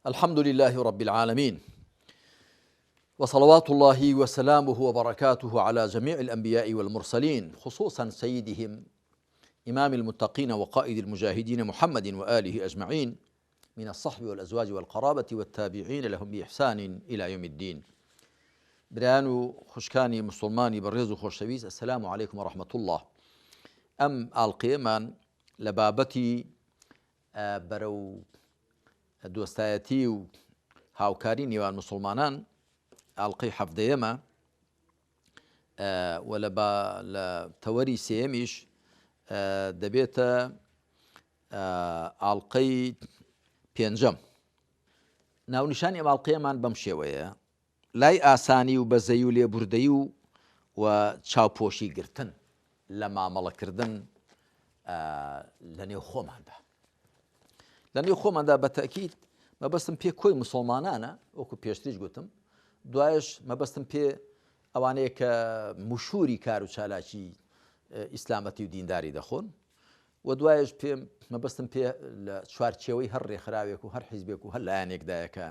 الحمد لله رب العالمين، وصلوات الله وسلامه وبركاته على جميع الأنبياء والمرسلين، خصوصا سيدهم إمام المتقين وقائد المجاهدين محمد وآله أجمعين من الصحب والأزواج والقرابة والتابعين لهم بإحسان إلى يوم الدين. بريان خوشكاني مسلماني بريز خوشويس، السلام عليكم ورحمة الله. أم القيمان لبابتي برو دۆستایەتی و هاوکاری نێوان مسلمانان ئاڵقەی حەفدەیەمە و لە تەوەری سێیەمیش دەبێتە ئاڵقەی پێنجەم. ناونیشانی ئەم ئاڵقەیەمان بەم شێوەیە: لای ئاسانی و بەزەی و لێبوردەیی و چاوپۆشی گرتن لە مامەڵەکردن لە نێو خۆماندا. لە نێو خۆماندا بە تەکید مەبەستم پێ کۆی مسلمانانە، وەکو پێشتریش گوتم. دوایش مەبەستم پێ ئەوانەیە کە مشوری کار و چالاکی ئیسلامەتی و دینداری دەخۆن، و دوایش پێم مەبەستم پێ لە چوارچێوەی هەر ڕێکخراوێک و هەر حیزبێک و هەر لایەنێکدایە کە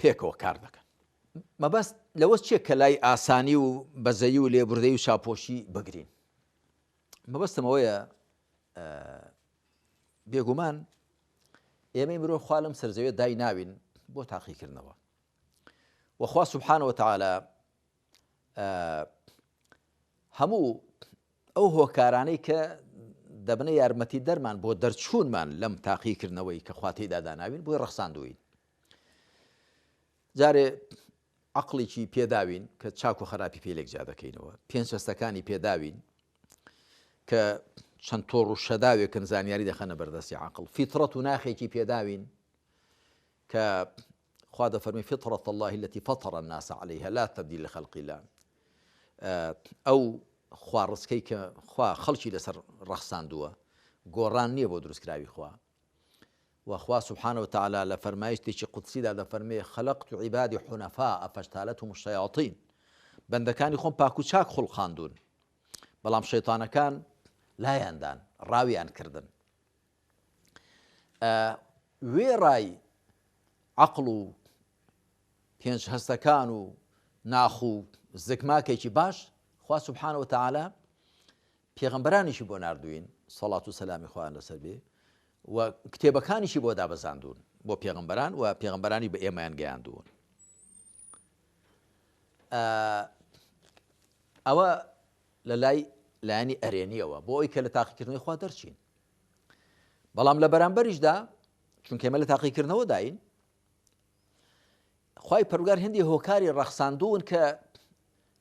پێکەوە کار دەکەن. مەبەست لەوە چییە کە لای ئاسانی و بەزەیی و لێبوردەیی و چاوپۆشی بگرین. مەبەستم ئەوەیە بێگومان ئێمەی مرۆڤ خوا لەم سەرزەویە دای ناوین بۆ تاقیکردنەوە، وەخوا سوبحانەوە تەعالا هەموو ئەو هۆکارانەی کە دەبنە یارمەتی دەرمان بۆ دەرچوونمان لەم تاقیکردنەوەی کە خوا تێیدا داناوین بۆی ڕەخساندووین. جارێ عەقڵێکی پێداوین کە چاک و خراپی پێ لێک جا دەکەینەوە، پێنج هەستەکانی پێداوین کە چەند تۆڕ و شەداوێکن زانیاری دەخەنە بەردەستی عەقڵ، فیترەت و ناخێکی پێداوین کە خوا دەفەرمێ فطرة الله التي فطر الناس عليها لا تبديل لخلق الله. ئەو خوا ڕزکەی کە خوا خەڵکی لەسەر ڕەخساندووە گۆڕان نییە بۆ دروستکراوی خوا. وخوا سبحانه وتعالى لە فەرمایشتێکی قودسیدا دەفەرمێ خەلەقت عیبادی حونەفاء فاجتالتهم الشیاطین. بەندەکانی خۆم پاک و چاک خوڵقاندون، بەڵام شەیتانەکان لایاندان، ڕاویان کردن. وێڕای عەقڵ و پێنج هەستەکان و ناخ و زگماکێکی باش خوا سوبحانه وتعالى پێغەمبەرانیشی بۆ ناردووین سەڵات و سەلامی خوایان لەسەر بێ، و کتێبەکانیشی بۆ دابەزاندوون بۆ پێغەمبەران، و پێغەمبەرانی بە ئێمەیان گەیاندوون. ئەوە لە لایەنی ئەرێنیەوە بۆ ئەوی کە لە تاقیکردنەوەی خوا دەرچین. بەڵام لە بەرامبەریشدا چونکە ئێمە لە تاقیکردنەوە داین، خوای پەروەردگار هەندی هۆکاری ڕەخساندوون کە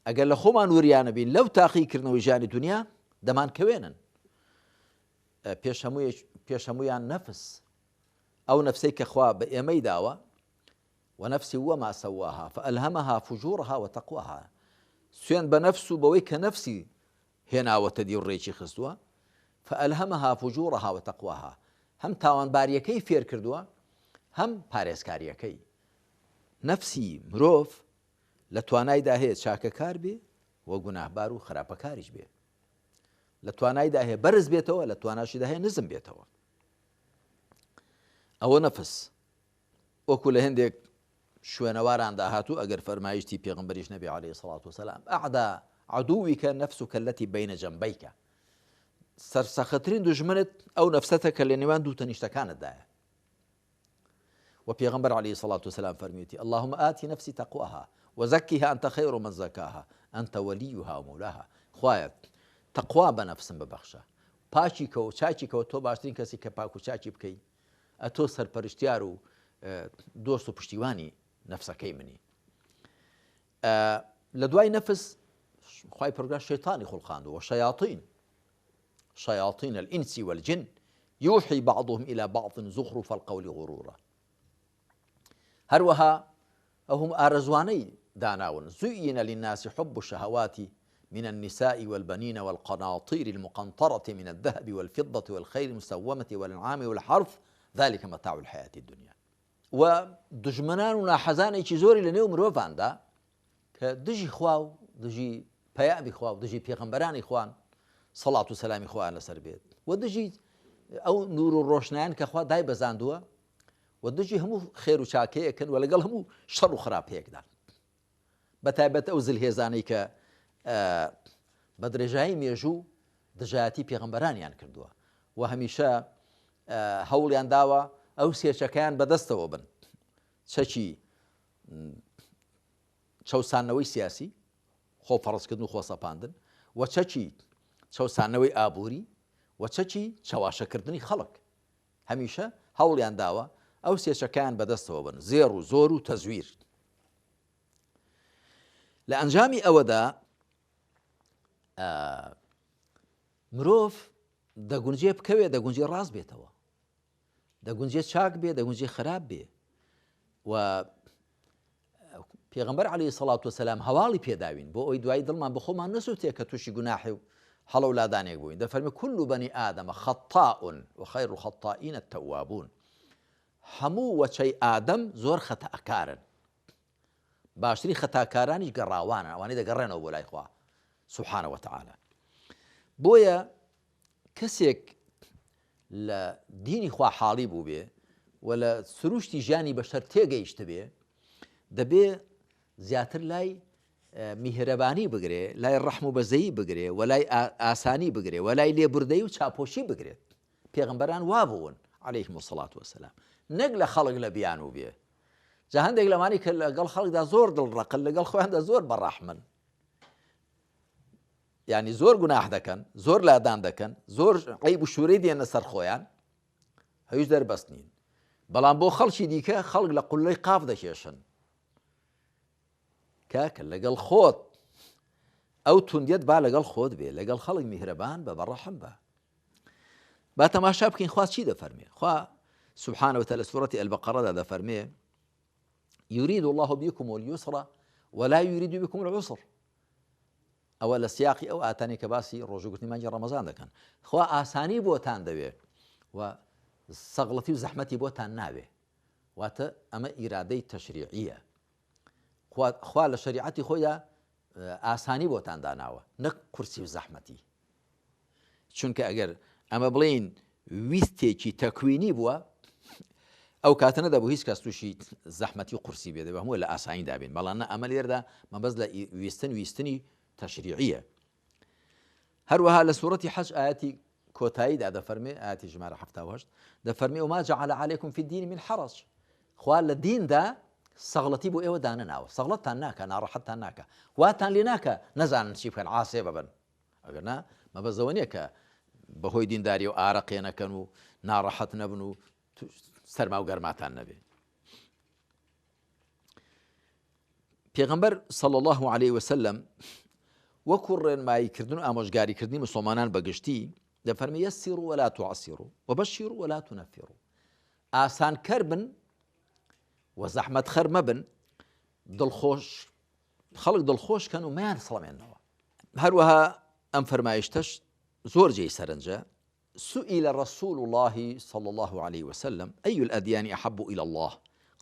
ئەگەر لە خۆمان وریانە بین لەو تاقیکردنەوەی ژیانی دنیا دەمانکەوێنن. پێش هەموویان نەفس، ئەو نەفسەی کە خوا بە ئێمەی داوە، وەنەفسی وەما سەواها فەئەلهەمەها فوجوورها وتەقواها. سوێن بە نەفس و بەوەی کە نەفسی هێناوەتە دی و ڕێکی خستووە، فەئەلهەمەها فوجوورها وتەقواها. هەم تاوانباریەکەی فێر کردووە، هەم پارێزکاریەکەی. نەفسی مرۆڤ لە توانایدا هەیە چاکەکار بێ و گوناهبار و خراپەکاریش بێ، لە توانایدا هەیە بەرز بێتەوە، لە تواناشیدا هەیە نزم بێتەوە. ئەوە نەفس وەکو لە هەندێک شوێنەواراندا هاتوو، ئەگەر فەرمایشتی پێغەمبەریش نەبی عەلەیهی سەڵات وسەلام ئەعدا عەدوویکە نەفسوکە الەتی بەینە جەنبەیکە. سەرسەختترین دوژمنت ئەو نەفسەتە کە لە نێوان دوو تەنیشتەکانتدایە. و پێغەمبەر عەلەیهی سەڵات وسەلام فەرمیوتی اللهم آتی نەفسی تەقواها وزەکیها ئەنتە خەیڕ من زەکاها ئەنتە وەلیها ومولاها. خوایە تەقوا بە نەفسم ببەخشە، پاچی کە و چاکی کەوە، تۆ باشترین کەسی کە پاک و چاکی بکەی، ئەتۆ سەرپەرشتیار و دۆست و پشتیوانی نەفسەکەی منی. لە دوای نەفس خوای پەروەردگار شەیتانی خوڵقاندووە، شەیاطین الئینس والجن یوحی بعضهم إلى بعض زخرف القول غرورا. هەروەها ئەوهم ئارەزوانەی داناون زوئین للناس حب الشهوات من النساء والبنين والقناطير المقنطرة من الذهب والفضة والخيل المسومة والأنعام والحرث ذلك متاع الحياة الدنيا. و دژمنان و ناحەزانێکی زۆری لە نێو مرۆڤاندا کە دژی خوا و دژی پەیامی خوا و دژی پێغەمبەرانی خوان سەڵات و سەلامی خوایان لەسەر بێت، و دژی ئەو نور و ڕۆشنیان کە خوا دای بەزاندووە، و و دژی هەموو خێر و چاکەیەکن و لەگەڵ هەموو شەڕ و خراپەیەکدا بەتایبەت ئەو زلهێزانەی کە بە درێژایی مێژوو دژایەتی پێغەمبەرانیان کردووە و هەمیشە هەوڵیان داوە ئەو سێچەکەیان بەدەستەوە بن چەکی چەوسانەوەی سیاسی خۆپەڕستکردن و خۆسەپاندن و چەکی چەوسانەوەی ئابووری و چەکی چاواشەکردنی خەڵک هەمیشە هەوڵیان داوە ئەو سێچەکەیان بەدەستەوە بن زێڕ و زۆر و تەزویر لە ئەنجامی ئەوەدا مرۆڤ دەگونجێ بکەوێ دەگونجێ ڕاست بێتەوە دەگونجێ چاک بێ دەگونجێ خراپ بێ و پێغەمبەر عەلەیهی سەڵات وەسەلام هەواڵی پێداوین بۆ ئەوەی دوای دڵمان بە خۆمان نەسووتێ کە تووشی گوناحی و هەڵە و لادانێک بووین دەفەرمێ كل بني آدم خطاء وخير الخطائين التوابون هەموو وەچەی ئادەم زۆر خەتەئەکارن باشتری خەتاکارانیش گەڕاوانن ئەوانەی دەگەڕێنەوە بۆ لای خوا سبحانه وتعالى بۆیە کەسێک لە دینی خوا حاڵی بوو بێ و لە سروشتی ژیانی بەشەر تێگەیشت بێ دەبێ زیاتر لای میهرەبانی بگرێ لای ڕەحم و بەزەیی بگرێ و لای ئاسانی بگرێ و لای لێبوردەی و چاپۆشی بگرێت پێغەمبەران وا بوون عەلەیهیم السەڵات وەسەلام نەک لە خەڵک لە بیان و بێ جا هەندێک لەمانی کە لەگەڵ خەڵکدا زۆر دڵڕەقن لەگەڵ خۆیاندا زۆر بەڕەحمن یعنی زۆر گوناح دەکەن زۆر لادان دەکەن زۆر عەیب و شوورەی دێنە سەر خۆیان هەویش دەربەست نین بەڵام بۆ خەڵکی دیکە خەڵک لە قولەی قاف دەکێشن کاکە لەگەڵ خۆت ئەو توندیت با لەگەڵ خۆت بێ لەگەڵ خەڵک میهرەبان بە بەڕەحم بە با تەماشا بکەین خوا چی دەفەرمێ خوا سبحانه وتعالى سورة البقرة دەفەرمێ يريد الله بكم اليسر ولا يريد بكم العسر ئەوە لە سیاقی ئەو ئاتانی کە باسی ڕۆژوگرتنی مانگی ڕەمەزان دەکەن خوا ئاسانی بۆتان دەوێ و سەغڵەتی و زەحمەتی بۆتان ناوێ واتە ئەمە ئیرادەی تەشریعیە خوا لە شەریعەتی خۆیدا ئاسانی بۆتان داناوە نەک کورسی و زەحمەتی چونکە ئەگەر ئەمە بڵین ویستێکی تەکوینی بووە ئەو کاتە نەدەبوو هیچ کەس تووشی زەحمەتی و قورسی بێ دەبێ هەمووی لە ئاسانی دابین بەڵام ئەمە لێردا مەبەست لە ویستنی تشريعية هروها لسورة حج آياتي كوتاي دا دفرمي آياتي جمارة حفتها وهشت دفرمي وما جعل عليكم في الدين من حرج خوال الدين دا صغلتي بو ايوه دانا ناو صغلتان ناكا نارحتان ناكا واتان لناكا نزان نشيب كان عاصي ببن اقرنا ما بزونيك بهوي دين داري وآرقينا كانوا نارحت نبنو سرما وقرماتان نبي پیغمبر صلى الله عليه وسلم وەکو ڕێنماییکردن و ئامۆژگاریکردنی مسلمانان بەگشتی دەفەرمێ یەسیروا وەلا توعەسیروا وەبەشیروا وەلا تونەفیروا ئاسانکەر بن و زەحمەتخەر مەبن خەڵک دڵخۆشکەن و مەیان سڵەمێننەوە هەروەها ئەم فەرمایشتەش زۆر جێی سەرنجە سئل رسول الله صلى الله عليه وسلم أي الأديان أحب إلى الله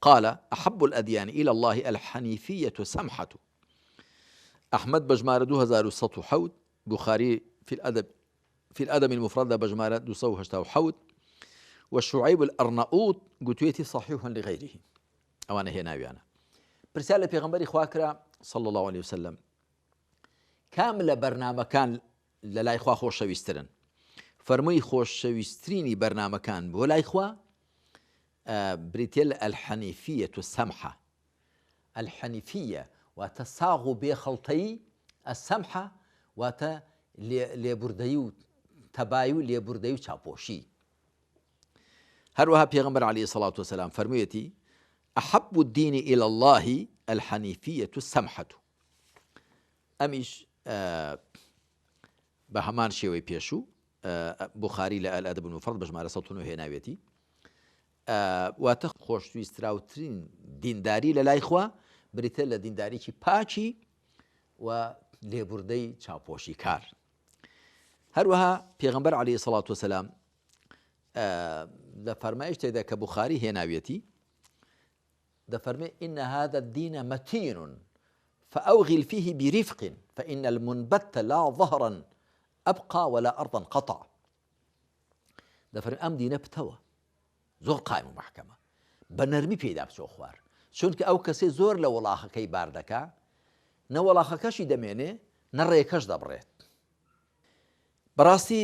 قال أحب الأديان إلى الله الحنيفية سمحة أحمد بجمارة 2107 بخاري في الأدب المفرد بجمارة 287 والشعيب الأرناؤوط قتويتي صحيح لغيره أوانا هي ناويانا برسالة پیغمبري خواكرا صلى الله عليه وسلم كامل برنامج كان للاي خوا خوش شويسترن فرمي خوش شويستريني برنامج كان بولاي خوا بريتيل الحنيفية السمحة الحنيفية وتساغ بخلطي السمحة وت لبرديو تبايو لبرديو چاپوشي هروها پیغمبر عليه الصلاة والسلام فرميتي أحب الدين إلى الله الحنيفية السمحة أمش بهمان شوي بيشو بخاري للأدب المفرد بجمارة صوتونه هناويتي واتخوش تويستراوترين دينداري للاي خوا بریتە لە دینداریکی پاچی و لێبوردەی چاپۆشی کار هەروەها پێغەمبەر عەلەیهی سەڵات وەسەلام لە فەرمایش تێدا کە بوخاری هێناویەتی دەفەرمێ إن هذا الدين متين فأوغل فيه برفق فإن المنبت لا ظهرا أبقى ولا أرضا قطع دەفەرمێ ئەم دینە پتەوە زۆر قایم و محکەمە بە نەرمی پێدا بچۆ خوار، چونکە ئەو کەسێ زۆر لە وڵاخەکەی بار دەکا، نە وڵاخەکەشی دەمێنێ نە ڕێکەش دەبڕێت. بەڕاستی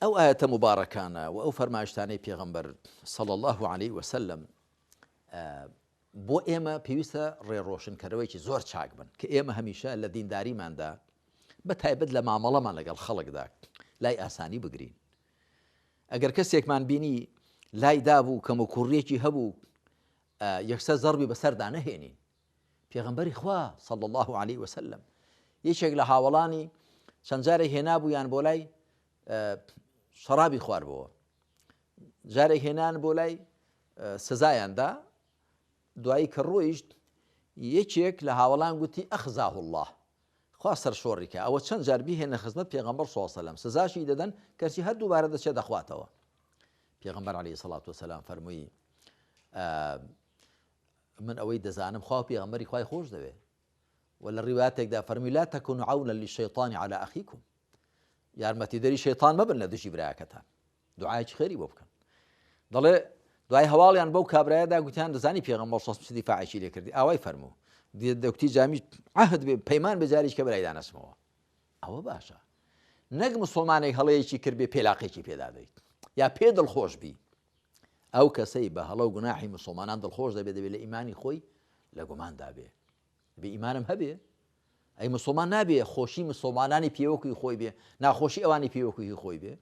ئەو ئاەتە مبارەکانە و ئەو فەرمایشتانەی پێغەمبەر صلی الله عليه وسلم بۆ ئێمە پێویستە ڕێڕۆشنکەرەوەیکی زۆر چاک بن کە ئێمە هەمیشە لە دینداریماندا بە تایبەت لە مامەڵەمان لەگەڵ خەڵکدا لای ئاسانی بگرین. ئەگەر کەسێکمان بینی لای دابوو کەم و کوڕێکی هەبوو یەکسەر زەربی بەسەردا نەهێنین. پێغەمبەری خوا صلی الله عليه وسلم یەکێک لە هاوڵانی چەند جارێک هێنابوویان بۆ لای شەرابی خواردبەوە، جارێک هێنان بۆ لای سزایاندا، دوایی کە ڕۆیشت یەکێک لە هاوڵان گوتی ئەخزاه الله، خوا سەرشۆڕیکە، ئەوە چەند جار بیهێنە خزمەت پێغەمبەر صلی الله عليه وسلم، سزاشی دەدەن کەسی هەر دووبارە دەچێت دەخواتەوە. پێغەمبەر عەلەیهی سەڵات وسەلام فەرمووی من ئەوەی دەزانم خوا پێغەمبەری خوای خۆش دەوێ، و لە ڕیواتێکدا فەرمووی لا تەکونوا عەونًا للشەیطان عەلی ئەخیکم، یارمەتیدەری شەیطان مەبن لە دژی برایەکەتان، دوعایەکی خێری بۆ بکەن. دەڵێ دوای هەواڵیان بەو کابرایەدا گوتیان دەزانی پێغەمبەر صلی الله علیه و دیفاعی لێ کردی، ئاوای فەرموو دەکتی جامی عەهد بێ پەیمان بێ جاریش کە برای دانەسمەوە. ئەوە باشە، نەک موسڵمانێک هەڵەیەکی کرد بێ پێلاقێکی پێدا دەیت یا پێ دڵخۆش بی، ئەو کەسەی بە هەڵە و گوناحی مسلمانان دڵخۆش دەبێت دەبێت لە ئیمانی خۆی لە گوماندا بێ، بێ ئیمانم هەبێ ئەی مسلمان نابێ خۆشی مسلمانانی پێوەکوی خۆی بێ، ناخۆشی ئەوانی پێوەکوی خۆی بێ.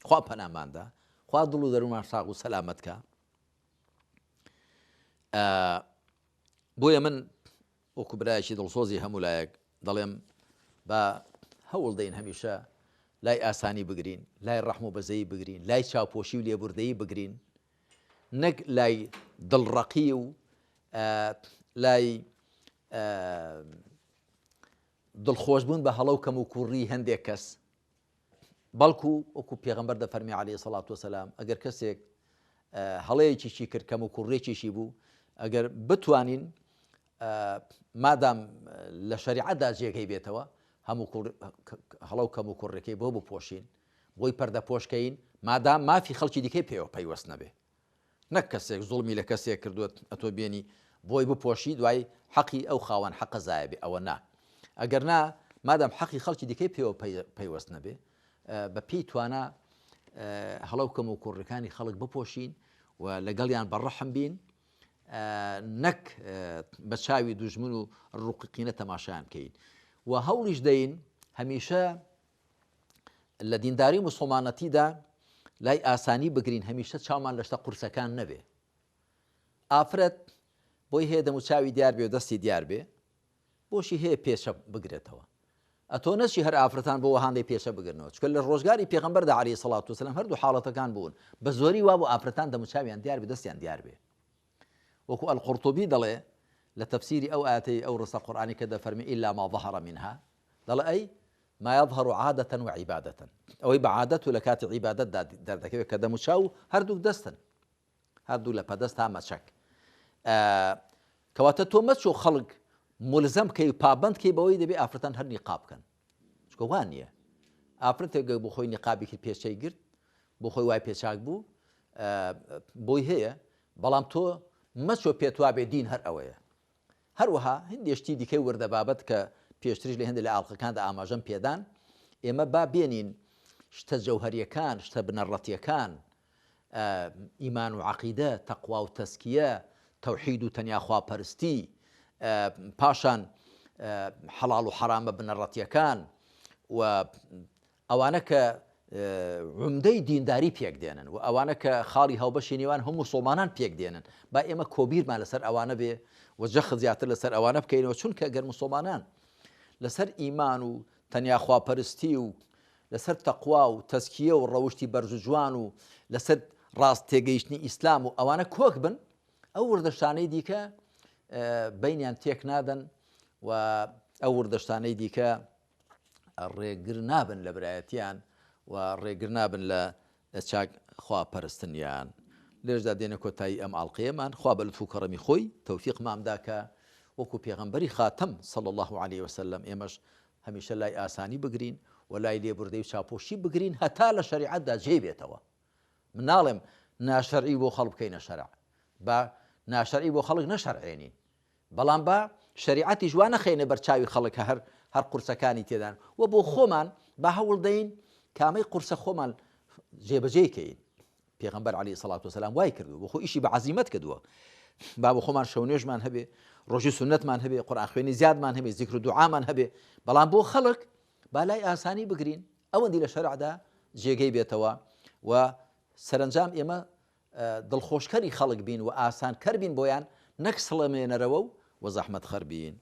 خوا پەناماندا، خوا دڵ و دەرومان ساغ و سەلامەتکە. بۆیە من وەکو برایەکی دڵسۆزی هەموو لایەک دەڵێم بە هەوڵ دەین هەمیشە لای ئاسانی بگرین، لای ڕەحم و بەزەیی بگرین، لای چاوپۆشی و لێبوردەیی بگرین، نەک لای دڵڕەقی و لای دڵخۆشبوون بە هەڵە و کەم و کوڕی هەندێک کەس، بەڵکو وەکو پێغەمبەر دەفەرمی عەلەیهی سەڵات وسەلام ئەگەر کەسێک هەڵەیەکیشی کرد کەم و کوڕێکیشی بوو، ئەگەر بتوانین مادام لە شەریعەتدا جێگەی بێتەوە هەموو هەڵە و کەم و کوڕێکەی بۆ بپۆشین، بۆی پەردە پۆشکەین، مادام مافی خەڵکی دیکەی پێوە پەیوەست نەبێ، نەک کەسێک زوڵمی لە کەسێک کردووە ئەتۆ بێنی بۆی بپۆشی دوای حەقی ئەو خاوەن حەقە زایە بێ، ئەوە نا. ئەگەر نا مادام حەقی خەڵکی دیکەی پێوە پەیوەست نەبێ، بە پێی توانە هەڵە و کەم و کوڕەکانی خەڵک بپۆشین و لەگەڵیان بەڕەحم بین، نەک بە چاوی دوژمن و ڕوقیقینە تەماشایان بکەین. و هەوڵیش دەین هەمیشە لە دینداری موسڵمانەتیدا لای ئاسانی بگرین، هەمیشە چاومان لە شتە قورسەکان نەبێ. ئافرەت بۆی هەیە دەم و چاوی دیار بێ و دەستی دیار بێ، بۆشی هەیە پێشە بگرێتەوە. ئەتۆ نەچی هەر ئافرەتان بۆ هەندێک پێشە بگرنەوە، چکە لە ڕۆژگاری پێغەمبەردا عەلەیهی سەڵات وسەلام هەردوو حاڵەتەکان بوون، بە زۆری وا بۆ ئافرەتان دەم و چاویان دیار بێ دەستیان دیار بێ. وەکو ئەلقورتوبی دەڵێ لە تەفسیری ئەو ئاەتەی ئەو ڕستە قورئانی کە دەفەرمی ئیلا ما ظهر منها، دەڵێ ئەی ما يظهر عادة وعبادة، ئەوەی بە عادەت و لە کاتی عیبادەتدا دەردەکەوێت کە دەم و چاو هەردووک دەستن، هەردوو لە پەدەست تا مەچەک. کەواتە تۆ مەچۆ خەڵک ملزەم کەی و پابەند کەی بەوەی دەبێ ئافرەتان هەر نیقاب بکەن، چکە وان نییە. ئافرەتێک بۆ خۆی نیقابی کرد پێچەی گرت، بۆ خۆی وای پێچاک بوو، بۆی هەیە، بەڵام تۆ مەچۆ پێتوا بێ دین هەر ئەوەیە. هەروەها هەندێشتی دیکەی وردە بابەت کە پێشتریش لە هەندێک لە ئاڵلقەکاندا ئاماژەم پێدان، ئێمە با بێنین شتە جەوهەریەکان، شتە بنەڕەتیەکان، ئیمان و عەقیدە، تەقوا و تەزکیە، تەوحید و تەنیا خواپەرستی، پاشان حەڵاڵ و حەرامە بنەڕەتیەکان، و ئەوانە کە عومدەی دینداری پێک دێنن و ئەوانە کە خاڵی هەڵبەشی نێوان هەموو مسڵمانان پێک دێنن، با ئێمە کۆبیرمان لەسەر ئەوانە بێ و جەخت زیاتر لەسەر ئەوانە بکەینەوە، چونکە گەر مسڵمانان لەسەر ئیمان و تەنیا خواپەرستی و لەسەر تەقوا و تەزکیە و ڕەوشتی بەرز و جوان و لەسەر ڕاست تێگەیشتنی ئیسلام و ئەوانە کۆک بن، ئەو وردەشتانەی دیکە بینیان تێک نادەن و ئەو وردەشتانەی دیکە ڕێگر نابن لە برایەتیان و ڕێگر نابن لە چاک خواپەرستنیان. لێرەدا دێنە کۆتایی ئەم ئاڵلقەیەمان، خوا بە لوتف و کەڕەمی خۆی تەوفیقمامدا کە وەکو پێغەمبەری خاتەم صلی الله عليه وسلم ئێمەش هەمیشە لای ئاسانی بگرین و لای لێبوردەی و چاپۆشی بگرین هەتا لە شەریعەتدا جێ بێتەوە. من ناڵێم ناشەرعی بۆ خەڵک بکەینە شەرع، بە ناشەرعی بۆ خەڵک نەشەرعێنین، بەڵام بە شریعەتی جوانە خێنە بەرچاوی خەڵک هەر قورسەکانی تێدان و بۆ خۆمان بە هەوڵ دەین کامەی قورسە خۆمان جێبەجێکەین. پێغەمبەر عەلەیهی سەڵات وسەلام وای کردو بۆ خۆ ئیشی بە عەزیمەت کردووە، با بۆ خۆمان شەونێژمان هەبێ، ڕۆژی سونەتمان هەبێ، قورئان خوێنی زیادمان هەبێ، زیکر و دوعامان هەبێ، بەڵام بۆ خەڵک با لای ئاسانی بگرین ئەوەندی لە شەرعدا جێگەی بێتەوە و سەرنجام ئێمە دڵخۆشکەری خەڵک بین و ئاسانکەر بین بۆیان، نەک سڵەمێنەرەوە و زەحمەت خەر بین.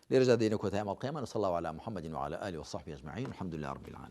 لێرەدا دێنە کۆتایی ماڵقەیەمان. وصلی الله علی محمد وعلى آله وصحبه أجمعين. الحمد لله رب العالمين.